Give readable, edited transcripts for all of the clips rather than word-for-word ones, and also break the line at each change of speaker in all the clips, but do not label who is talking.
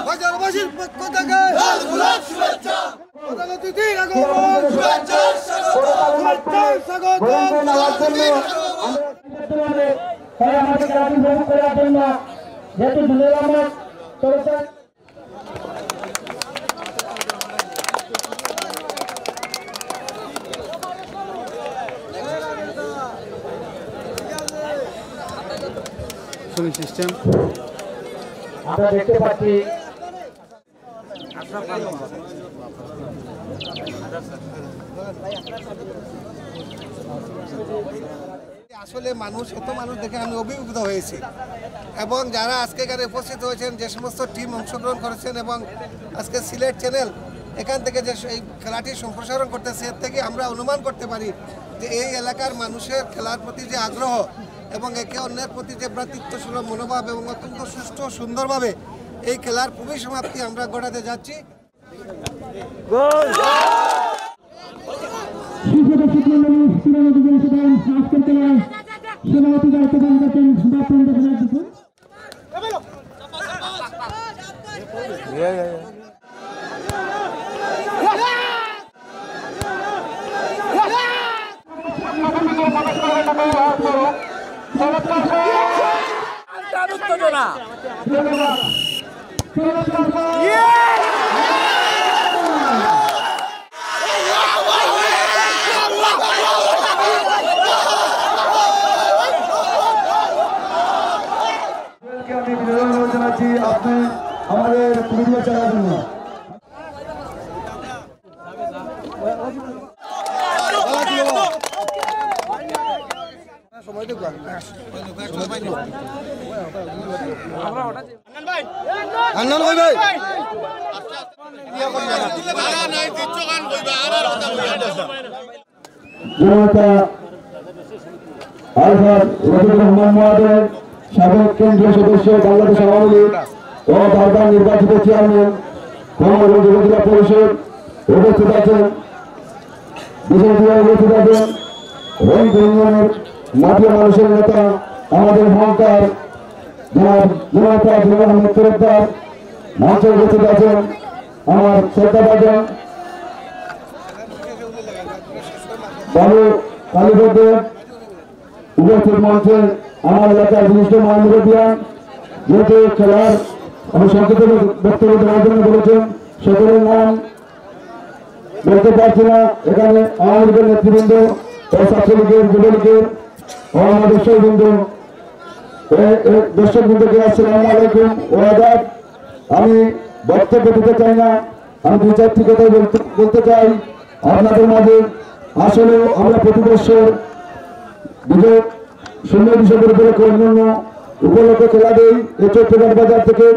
বাজারবাসীর পক্ষ থেকে
সিস্টেম
আমরা দেখতে পাচ্ছি
আসলে মানুষ এত মানুষ দেখে আমি অভিভূত হয়েছি এবং যারা আজকে এখানে উপস্থিত হয়েছেন যে সমস্ত টিম অংশগ্রহণ করেছেন এবং আজকে সিলেট চ্যানেল এখান থেকে যে এই খেলাটি সম্প্রসারণ করতেছে এর থেকে আমরা অনুমান করতে পারি যে এই এলাকার মানুষের খেলার প্রতি যে আগ্রহ এবং একে অন্যের প্রতি যে ভ্রাতৃত্বসুলভ মনোভাব এবং অত্যন্ত সুষ্ঠু সুন্দরভাবে এই খেলার পরিসমাপ্তি আমরা ঘটাতে যাচ্ছি।
আপনি আমাদের পুরুলিয়া চালার জন্য সাবেক কেন্দ্রীয় সদস্য বাংলাদেশ আওয়ামী লীগ ও বারবার নির্বাচিত চেয়ারম্যান কমলগঞ্জ উপজেলা পরিষদ উপস্থিত আছেন, বিশেষ উপস্থিত আছেন রহিত ইউনিয়নের মাটিয়া মানুষের নেতা আমাদের অহংকার আহমেদ তরফদার, মঞ্চে উপস্থিত আছেন আমার শ্রদ্ধাভাজন বাবু কালীপদ, উপস্থিত মঞ্চে আমার এলাকার বিশিষ্ট মহানগরিয়ান যেহেতু খেলার আমি সংক্ষিপ্ত বক্তব্য দেওয়ার জন্য বলেছেন, সকলের নাম বলতে পারছি না। এখানে আওয়ামী লীগের নেতৃবৃন্দ ও ছাত্রলীগের যুবলীগের ও আমার দর্শকবৃন্দকে আসসালামু আলাইকুম ওয়া আদাব। আমি বক্তব্য দিতে চাই না, আমি দু চারটি কথা বলতে চাই আপনাদের মাঝে। আসলে আমরা প্রতি বছর বিজয় শূন্য বিষয়ের উপলক্ষে অন্যান্য উপলক্ষে খেলা দেই। এই চট্টগ্রাম বাজার থেকে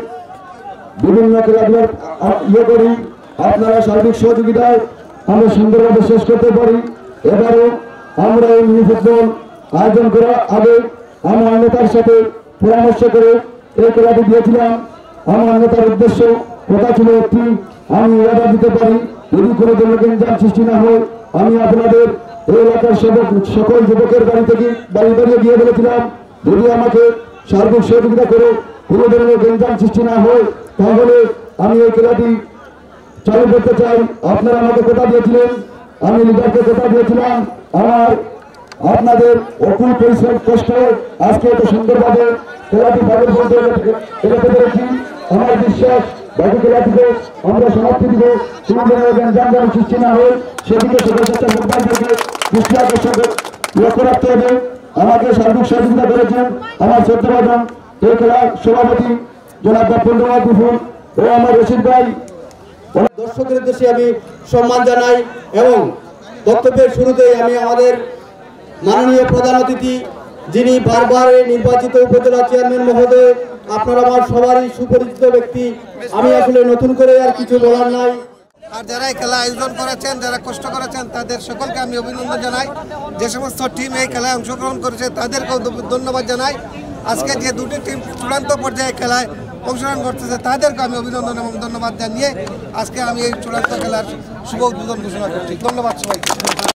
বিভিন্ন খেলাধুলার করি, আপনারা সার্বিক সহযোগিতায় আমরা সুন্দরভাবে শেষ করতে পারি। এবারও আমরা এই মিনি ফুটবল আয়োজন করার আগে আমার নেতার সাথে পরামর্শ করে এই খেলাটি দিয়েছিলাম। আমার নেতার উদ্দেশ্য কথা ছিল একটি, আমি অর্ডার দিতে পারি যদি কোনো জনগণ সৃষ্টি না হয় আমি আপনাদের এই এলাকার সকল যুবকের বাড়ি গিয়ে বলেছিলাম যদি আমাকে সার্বিক সহযোগিতা করে কোনো ধরনের গঞ্জাম সৃষ্টি না হয় তাহলে আমি এই খেলাটি চালু করতে চাই। আপনারা আমাকে কথা দিয়েছিলেন, আমি লিডারকে কথা দিয়েছিলাম। আমার আপনাদের অকুল পরিশ্রম কষ্ট আজকে এত সুন্দরভাবে খেলাটি ভাবের মধ্যে এগাতে পেরেছি। আমার বিশ্বাস বাকি খেলাটিকে আমরা সমাপ্তি দিব, কোনো ধরনের গঞ্জাম সৃষ্টি না হয় সেদিকে দৃষ্টি আকর্ষণ লক্ষ্য রাখতে হবে। আমাকে সার্বিক সহযোগিতা করেছেন আমার শ্রদ্ধাভাজন এই খেলার সভাপতি জনাব পূর্ণনাথ বিপুল ও আমার রশিদ ভাই।
দর্শকের উদ্দেশ্যে আমি সম্মান জানাই এবং বক্তব্যের শুরুতেই আমি আমাদের মাননীয় প্রধান অতিথি যিনি বারবার নির্বাচিত উপজেলা চেয়ারম্যান মহোদয়, আপনারা আমার সবারই সুপরিচিত ব্যক্তি, আমি আসলে নতুন করে আর কিছু বলার নাই।
আর যারা এই খেলা আয়োজন করেছেন, যারা কষ্ট করেছেন, তাদের সকলকে আমি অভিনন্দন জানাই। যে সমস্ত টিম এই খেলায় অংশগ্রহণ করেছে তাদেরকেও ধন্যবাদ জানাই। আজকে যে দুটি টিম চূড়ান্ত পর্যায়ে খেলায় অংশগ্রহণ করতেছে তাদেরকে আমি অভিনন্দন এবং ধন্যবাদ জানিয়ে আজকে আমি এই চূড়ান্ত খেলার শুভ উদ্বোধন ঘোষণা করছি। ধন্যবাদ সবাইকে।